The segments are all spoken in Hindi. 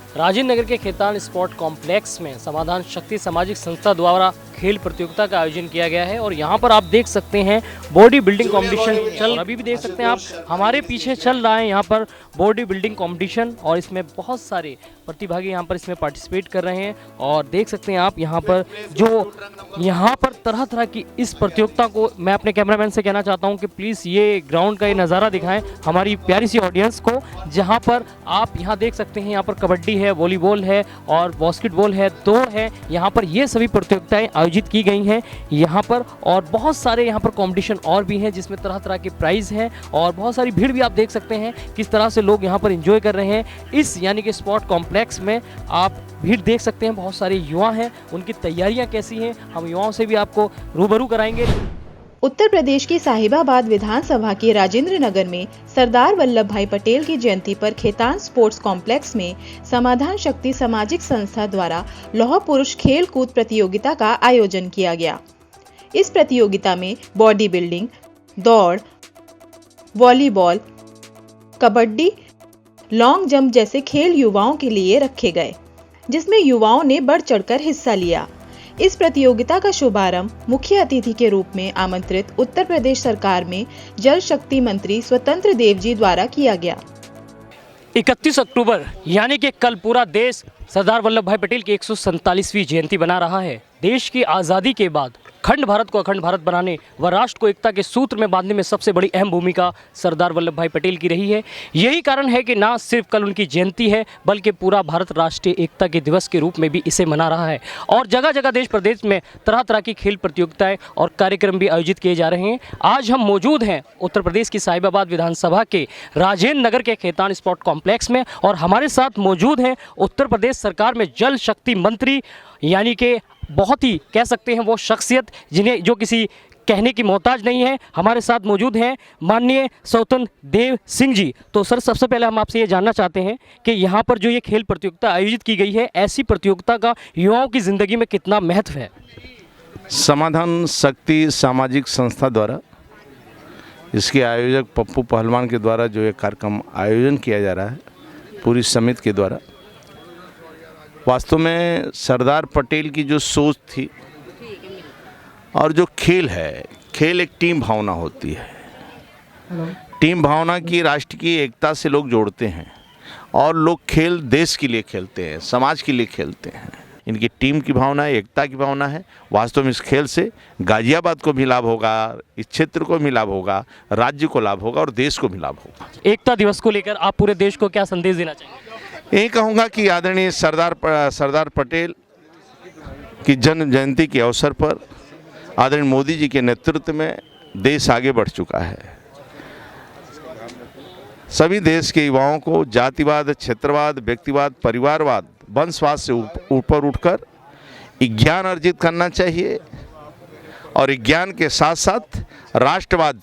राजेंद्र नगर के खेतान स्पोर्ट कॉम्प्लेक्स में समाधान शक्ति सामाजिक संस्था द्वारा खेल प्रतियोगिता का आयोजन किया गया है और यहाँ पर आप देख सकते हैं बॉडी बिल्डिंग कंपटीशन चल, अभी भी देख सकते हैं आप हमारे पीछे चल रहा है यहाँ पर बॉडी बिल्डिंग कंपटीशन और इसमें बहुत सारे प्रतिभागी यहाँ पर इसमें पार्टिसिपेट कर रहे हैं और देख सकते हैं आप यहाँ पर जो यहाँ पर तरह तरह की इस प्रतियोगिता को मैं अपने कैमरामैन से कहना चाहता हूँ कि प्लीज़ ये ग्राउंड का ये नज़ारा दिखाएं हमारी प्यारी सी ऑडियंस को, जहाँ पर आप यहाँ देख सकते हैं यहाँ पर कबड्डी है, वॉलीबॉल है और बास्केटबॉल है, दौड़ है, यहाँ पर ये सभी प्रतियोगिताएं आयोजित की गई हैं यहाँ पर। और बहुत सारे यहाँ पर कंपटीशन और भी हैं जिसमें तरह तरह के प्राइज़ हैं और बहुत सारी भीड़ भी आप देख सकते हैं किस तरह से लोग यहाँ पर एंजॉय कर रहे हैं इस यानी कि स्पोर्ट कॉम्प्लेक्स में। आप भीड़ देख सकते हैं, बहुत सारे युवा हैं, उनकी तैयारियां कैसी हैं हम युवाओं से भी आपको रूबरू कराएंगे। उत्तर प्रदेश की साहिबाबाद विधानसभा के राजेंद्र नगर में सरदार वल्लभ भाई पटेल की जयंती पर खेतान स्पोर्ट्स कॉम्प्लेक्स में समाधान शक्ति सामाजिक संस्था द्वारा लौह पुरुष खेल कूद प्रतियोगिता का आयोजन किया गया। इस प्रतियोगिता में बॉडी बिल्डिंग, दौड़, वॉलीबॉल, कबड्डी, लॉन्ग जंप जैसे खेल युवाओं के लिए रखे गए, जिसमें युवाओं ने बढ़ चढ़कर हिस्सा लिया। इस प्रतियोगिता का शुभारंभ मुख्य अतिथि के रूप में आमंत्रित उत्तर प्रदेश सरकार में जल शक्ति मंत्री स्वतंत्र देव जी द्वारा किया गया। 31 अक्टूबर यानी कि कल पूरा देश सरदार वल्लभ भाई पटेल की 147वीं जयंती बना रहा है। देश की आज़ादी के बाद अखंड भारत को अखंड भारत बनाने व राष्ट्र को एकता के सूत्र में बांधने में सबसे बड़ी अहम भूमिका सरदार वल्लभ भाई पटेल की रही है। यही कारण है कि ना सिर्फ कल उनकी जयंती है बल्कि पूरा भारत राष्ट्रीय एकता के दिवस के रूप में भी इसे मना रहा है और जगह जगह देश प्रदेश में तरह तरह की खेल प्रतियोगिताएं और कार्यक्रम भी आयोजित किए जा रहे हैं। आज हम मौजूद हैं उत्तर प्रदेश की साहिबाबाद विधानसभा के राजेंद्र नगर के खेतान स्पोर्ट कॉम्प्लेक्स में और हमारे साथ मौजूद हैं उत्तर प्रदेश सरकार में जल शक्ति मंत्री यानी कि बहुत ही कह सकते हैं वो शख्सियत जिन्हें जो किसी कहने की मोहताज नहीं है। हमारे साथ मौजूद हैं माननीय स्वतंत्र देव सिंह जी। तो सर सबसे पहले हम आपसे ये जानना चाहते हैं कि यहाँ पर जो ये खेल प्रतियोगिता आयोजित की गई है, ऐसी प्रतियोगिता का युवाओं की ज़िंदगी में कितना महत्व है? समाधान शक्ति सामाजिक संस्था द्वारा इसके आयोजक पप्पू पहलवान के द्वारा जो ये कार्यक्रम आयोजन किया जा रहा है पूरी समिति के द्वारा, वास्तव में सरदार पटेल की जो सोच थी और जो खेल है, खेल एक टीम भावना होती है। टीम भावना की राष्ट्र की एकता से लोग जोड़ते हैं और लोग खेल देश के लिए खेलते हैं, समाज के लिए खेलते हैं। इनकी टीम की भावना है, एकता की भावना है। वास्तव में इस खेल से गाजियाबाद को भी लाभ होगा, इस क्षेत्र को भी लाभ होगा, राज्य को लाभ होगा और देश को भी लाभ होगा। एकता दिवस को लेकर आप पूरे देश को क्या संदेश देना चाहेंगे? यही कहूँगा कि आदरणीय सरदार पटेल की जन्म जयंती के अवसर पर आदरणीय मोदी जी के नेतृत्व में देश आगे बढ़ चुका है। सभी देश के युवाओं को जातिवाद, क्षेत्रवाद, व्यक्तिवाद, परिवारवाद, वंशवाद से ऊपर उठकर ज्ञान अर्जित करना चाहिए और ज्ञान के साथ साथ राष्ट्रवाद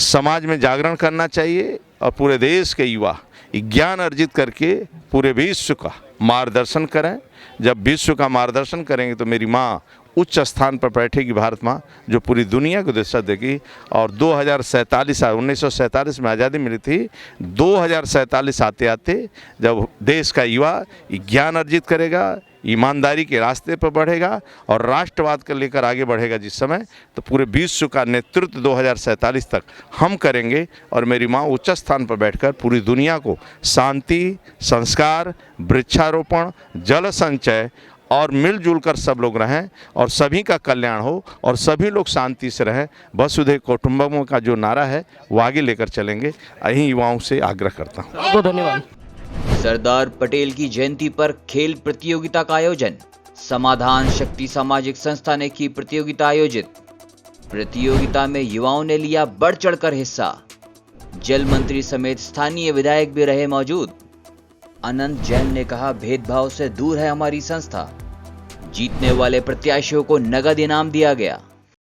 समाज में जागरण करना चाहिए और पूरे देश के युवा ज्ञान अर्जित करके पूरे विश्व का मार्गदर्शन करें। जब विश्व का मार्गदर्शन करेंगे तो मेरी माँ उच्च स्थान पर बैठेगी, भारत माँ, जो पूरी दुनिया को दिशा देगी। और 1947 में आज़ादी मिली थी, 2047 आते आते जब देश का युवा ज्ञान अर्जित करेगा, ईमानदारी के रास्ते पर बढ़ेगा और राष्ट्रवाद को लेकर आगे बढ़ेगा जिस समय, तो पूरे विश्व का नेतृत्व 2047 तक हम करेंगे और मेरी माँ उच्च स्थान पर बैठकर पूरी दुनिया को शांति, संस्कार, वृक्षारोपण, जल संचय और मिलजुल कर सब लोग रहें और सभी का कल्याण हो और सभी लोग शांति से रहें। वसुधैव कुटुंबकम का जो नारा है वो आगे लेकर चलेंगे, यही युवाओं से आग्रह करता हूँ। बहुत धन्यवाद। सरदार पटेल की जयंती पर खेल प्रतियोगिता का आयोजन, समाधान शक्ति सामाजिक संस्था ने की प्रतियोगिता आयोजित। प्रतियोगिता में युवाओं ने लिया बढ़ चढ़कर हिस्सा। जल मंत्री समेत स्थानीय विधायक भी रहे मौजूद। अनंत जैन ने कहा, भेदभाव से दूर है हमारी संस्था। जीतने वाले प्रत्याशियों को नगद इनाम दिया गया।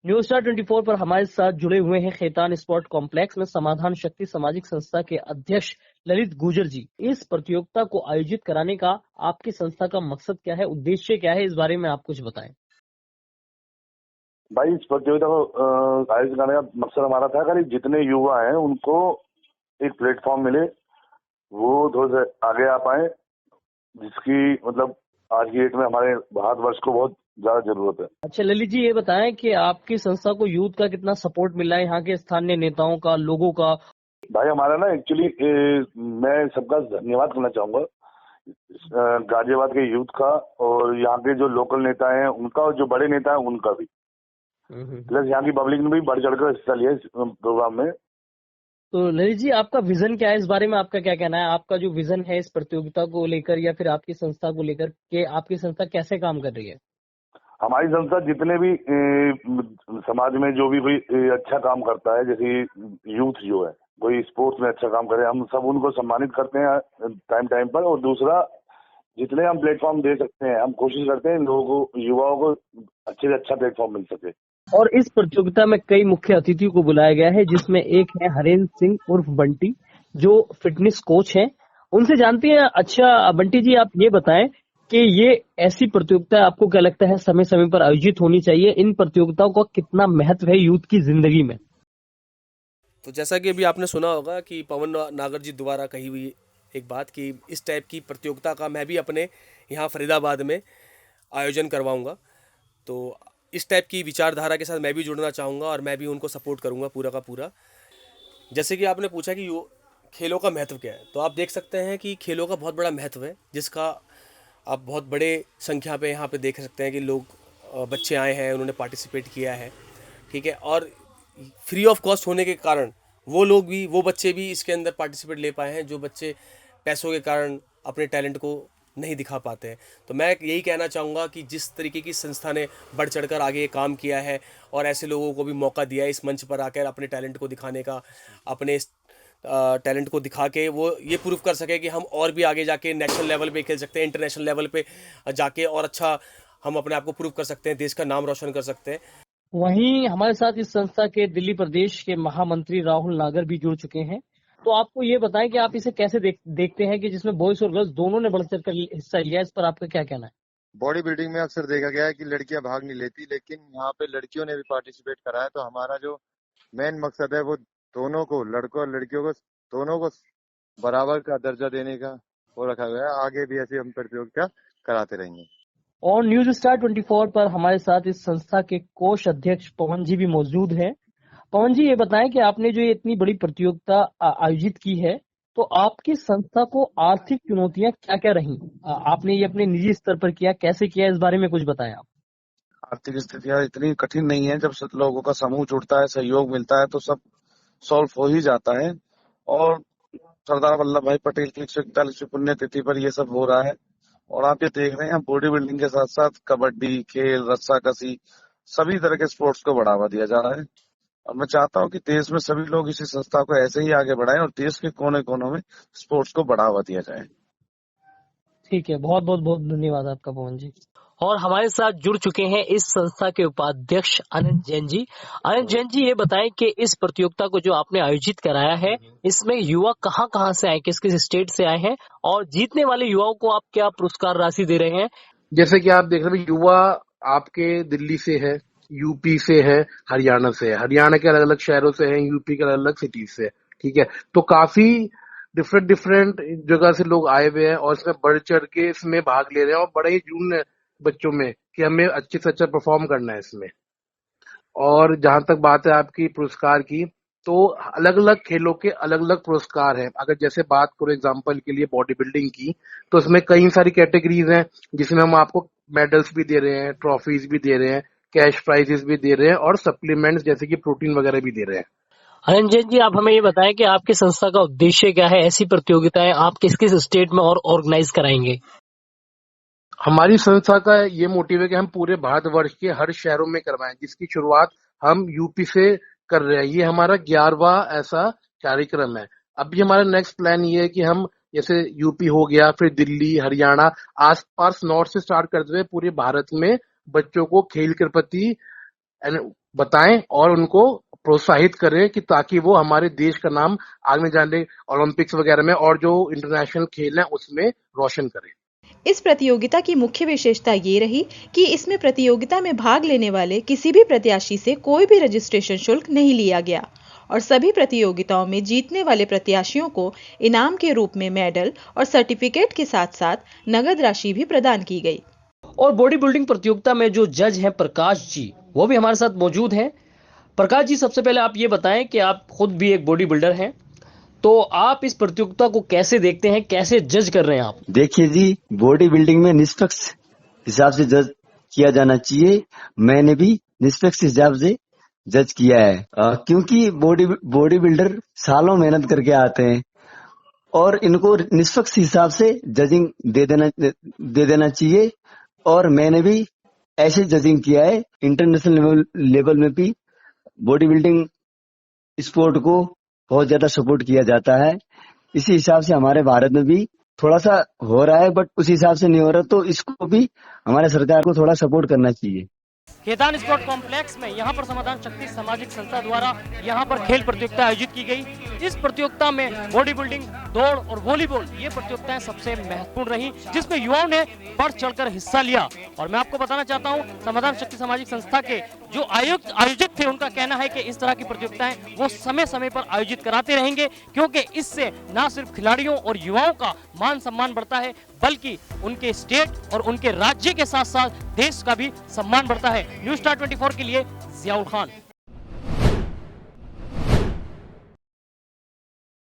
न्यूज स्टार 24 पर हमारे साथ जुड़े हुए हैं खेतान स्पोर्ट कॉम्प्लेक्स में समाधान शक्ति सामाजिक संस्था के अध्यक्ष ललित गुर्जर जी। इस प्रतियोगिता को आयोजित कराने का आपकी संस्था का मकसद क्या है, उद्देश्य क्या है, इस बारे में आप कुछ बताएं। भाई, इस प्रतियोगिता को आयोजित करने का मकसद हमारा था कि जितने युवा हैं उनको एक प्लेटफॉर्म मिले, वो थोड़े से आगे आ पाए जिसकी मतलब आज की डेट में हमारे भारतवर्ष को बहुत ज्यादा जरूरत है। अच्छा ललित जी, ये बताएं कि आपकी संस्था को यूथ का कितना सपोर्ट मिला है, यहाँ के स्थानीय नेताओं का, लोगों का? भाई हमारा ना एक्चुअली मैं सबका धन्यवाद करना चाहूंगा, गाजियाबाद के यूथ का और यहाँ के जो लोकल नेता हैं उनका और जो बड़े नेता हैं उनका भी, प्लस यहाँ की पब्लिक ने भी बढ़ चढ़कर हिस्सा लिया इस प्रोग्राम में। तो ललित जी, आपका विजन क्या है, इस बारे में आपका क्या कहना है? आपका जो विजन है इस प्रतियोगिता को लेकर या फिर आपकी संस्था को लेकर, कि आपकी संस्था कैसे काम कर रही है? हमारी संस्था जितने भी समाज में जो भी कोई अच्छा काम करता है, जैसे यूथ जो है कोई स्पोर्ट्स में अच्छा काम करे, हम सब उनको सम्मानित करते हैं टाइम टाइम पर। और दूसरा, जितने हम प्लेटफॉर्म दे सकते हैं हम कोशिश करते हैं लोगों को, युवाओं को अच्छे से अच्छा प्लेटफॉर्म मिल सके। और इस प्रतियोगिता में कई मुख्य अतिथियों को बुलाया गया है, जिसमें एक है हरेंद्र सिंह उर्फ बंटी, जो फिटनेस कोच हैं। उनसे जानते हैं। अच्छा बंटी जी, आप ये बताएं कि ये ऐसी प्रतियोगिता आपको क्या लगता है समय समय पर आयोजित होनी चाहिए? इन प्रतियोगिताओं का कितना महत्व है यूथ की जिंदगी में? तो जैसा कि अभी आपने सुना होगा कि पवन नागर जी द्वारा कही हुई एक बात कि इस टाइप की प्रतियोगिता का मैं भी अपने यहाँ फरीदाबाद में आयोजन करवाऊंगा। तो इस टाइप की विचारधारा के साथ मैं भी जुड़ना चाहूँगा और मैं भी उनको सपोर्ट करूँगा पूरा का पूरा। जैसे कि आपने पूछा कि खेलों का महत्व क्या है, तो आप देख सकते हैं कि खेलों का बहुत बड़ा महत्व है, जिसका आप बहुत बड़े संख्या पे यहाँ पे देख सकते हैं कि लोग बच्चे आए हैं, उन्होंने पार्टिसिपेट किया है, ठीक है। और फ्री ऑफ कॉस्ट होने के कारण वो बच्चे भी इसके अंदर पार्टिसिपेट ले पाए हैं, जो बच्चे पैसों के कारण अपने टैलेंट को नहीं दिखा पाते हैं। तो मैं यही कहना चाहूँगा कि जिस तरीके की संस्था ने बढ़ चढ़कर आगे ये काम किया है और ऐसे लोगों को भी मौका दिया है इस मंच पर आकर अपने टैलेंट को दिखाने का, अपने टैलेंट को दिखा के वो ये प्रूव कर सके कि हम और भी आगे जाके नेशनल लेवल पे खेल सकते हैं, इंटरनेशनल लेवल पे जाके और अच्छा हम अपने आप को प्रूव कर सकते हैं, देश का नाम रोशन कर सकते हैं। वहीं हमारे साथ इस संस्था के दिल्ली प्रदेश के महामंत्री राहुल नागर भी जुड़ चुके हैं। तो आपको ये बताएं कि आप इसे कैसे देखते हैं कि जिसमें बॉयज और गर्ल्स दोनों ने बढ़ चढ़कर हिस्सा लिया, इस पर आपका क्या कहना है? बॉडी बिल्डिंग में अक्सर देखा गया है कि लड़कियां भाग नहीं लेती, लेकिन यहाँ पे लड़कियों ने भी पार्टिसिपेट करा है। तो हमारा जो मेन मकसद है वो दोनों को, लड़कों और लड़कियों को, दोनों को बराबर का दर्जा देने का वो रखा गया है। आगे भी ऐसी हम प्रतियोगिता कराते रहेंगे। और न्यूज स्टार 24 पर हमारे साथ इस संस्था के कोष अध्यक्ष पवन जी भी मौजूद हैं। पवन जी, ये बताएं कि आपने जो ये इतनी बड़ी प्रतियोगिता आयोजित की है, तो आपकी संस्था को आर्थिक चुनौतियां क्या क्या रही? आपने ये अपने निजी स्तर पर किया, कैसे किया, इस बारे में कुछ बताएं आप। आर्थिक स्थितियां इतनी कठिन नहीं है, जब सब लोगों का समूह जुड़ता है, सहयोग मिलता है तो सब सॉल्व हो ही जाता है। और सरदार वल्लभ भाई पटेल की 141वीं पुण्यतिथि पर ये सब हो रहा है। और आप ये देख रहे हैं बॉडी बिल्डिंग के साथ साथ कबड्डी, खेल, रस्साकसी, सभी तरह के स्पोर्ट्स को बढ़ावा दिया जा रहा है। और मैं चाहता हूँ कि देश में सभी लोग इसी संस्था को ऐसे ही आगे बढ़ाएं और देश के कोने कोनों में स्पोर्ट्स को बढ़ावा दिया जाए। ठीक है, बहुत बहुत बहुत धन्यवाद आपका पवन जी। और हमारे साथ जुड़ चुके हैं इस संस्था के उपाध्यक्ष अनंत जैन जी। अनंत जैन जी, ये बताएं कि इस प्रतियोगिता को जो आपने आयोजित कराया है, इसमें युवा कहाँ कहाँ से आए, किस किस स्टेट से आए हैं, और जीतने वाले युवाओं को आप क्या पुरस्कार राशि दे रहे हैं? जैसे कि आप देख रहे हैं, युवा आपके दिल्ली से है, यूपी से है, हरियाणा से है, हरियाणा के अलग अलग शहरों से है, यूपी के अलग अलग सिटीज से है, ठीक है। तो काफी डिफरेंट जगह से लोग आए हुए हैं और इसमें बढ़ चढ़ के इसमें भाग ले रहे हैं और बड़ा ही जुनून है बच्चों में कि हमें अच्छे से अच्छा परफॉर्म करना है इसमें। और जहां तक बात है आपकी पुरस्कार की, तो अलग अलग खेलों के अलग अलग पुरस्कार हैं। अगर जैसे बात करो एग्जांपल के लिए बॉडी बिल्डिंग की, तो इसमें कई सारी कैटेगरीज हैं जिसमें हम आपको मेडल्स भी दे रहे हैं, ट्रॉफीज भी दे रहे हैं, कैश प्राइजेस भी दे रहे हैं और सप्लीमेंट्स जैसे कि प्रोटीन वगैरह भी दे रहे हैं। अनंत जैन जी, आप हमें ये बताएं कि आपकी संस्था का उद्देश्य क्या है? ऐसी प्रतियोगिताएं आप किस किस स्टेट में और ऑर्गेनाइज कराएंगे? हमारी संस्था का ये मोटिव है कि हम पूरे भारतवर्ष के हर शहरों में करवाएं, जिसकी शुरुआत हम यूपी से कर रहे हैं। ये हमारा 11वां ऐसा कार्यक्रम है। अभी हमारा नेक्स्ट प्लान ये है कि हम जैसे यूपी हो गया, फिर दिल्ली, हरियाणा, आसपास नॉर्थ से स्टार्ट करते हुए पूरे भारत में बच्चों को खेल के प्रति बताएं और उनको प्रोत्साहित करें कि ताकि वो हमारे देश का नाम आगे जाने ओलंपिक्स वगैरह में और जो इंटरनेशनल खेल है उसमें रोशन करें। इस प्रतियोगिता की मुख्य विशेषता ये रही कि इसमें प्रतियोगिता में भाग लेने वाले किसी भी प्रत्याशी से कोई भी रजिस्ट्रेशन शुल्क नहीं लिया गया और सभी प्रतियोगिताओं में जीतने वाले प्रत्याशियों को इनाम के रूप में मेडल और सर्टिफिकेट के साथ साथ नगद राशि भी प्रदान की गई। और बॉडी बिल्डिंग प्रतियोगिता में जो जज हैं प्रकाश जी, वो भी हमारे साथ मौजूद हैं। प्रकाश जी, सबसे पहले आप ये बताएं कि आप खुद भी एक बॉडी बिल्डर हैं, तो आप इस प्रतियोगिता को कैसे देखते हैं, कैसे जज कर रहे हैं आप? देखिए जी, बॉडी बिल्डिंग में निष्पक्ष हिसाब से जज किया जाना चाहिए। मैंने भी निष्पक्ष हिसाब से जज किया है, क्योंकि बॉडी बिल्डर सालों मेहनत करके आते हैं और इनको निष्पक्ष हिसाब से जजिंग दे देना चाहिए। और मैंने भी ऐसे जजिंग किया है। इंटरनेशनल लेवल में भी बॉडी बिल्डिंग स्पोर्ट को बहुत ज्यादा सपोर्ट किया जाता है। इसी हिसाब से हमारे भारत में भी थोड़ा सा हो रहा है, बट उस हिसाब से नहीं हो रहा, तो इसको भी हमारे सरकार को थोड़ा सपोर्ट करना चाहिए। खेतान स्पोर्ट कॉम्प्लेक्स में यहाँ पर समाधान शक्ति सामाजिक संस्था द्वारा यहाँ पर खेल प्रतियोगिता आयोजित की गई। इस प्रतियोगिता में बॉडी बिल्डिंग, दौड़ और वॉलीबॉल ये प्रतियोगिताएं सबसे महत्वपूर्ण रही, जिसमें युवाओं ने बढ़ चढ़कर हिस्सा लिया। और मैं आपको बताना चाहता हूँ, समाधान शक्ति सामाजिक संस्था के जो आयोजक थे, उनका कहना है कि इस तरह की प्रतियोगिताएं वो समय समय पर आयोजित कराते रहेंगे, क्योंकि इससे न सिर्फ खिलाड़ियों और युवाओं का मान सम्मान बढ़ता है, बल्कि उनके स्टेट और उनके राज्य के साथ साथ देश का भी सम्मान बढ़ता है। न्यूज़ स्टार 24 के लिए जियाउल खान।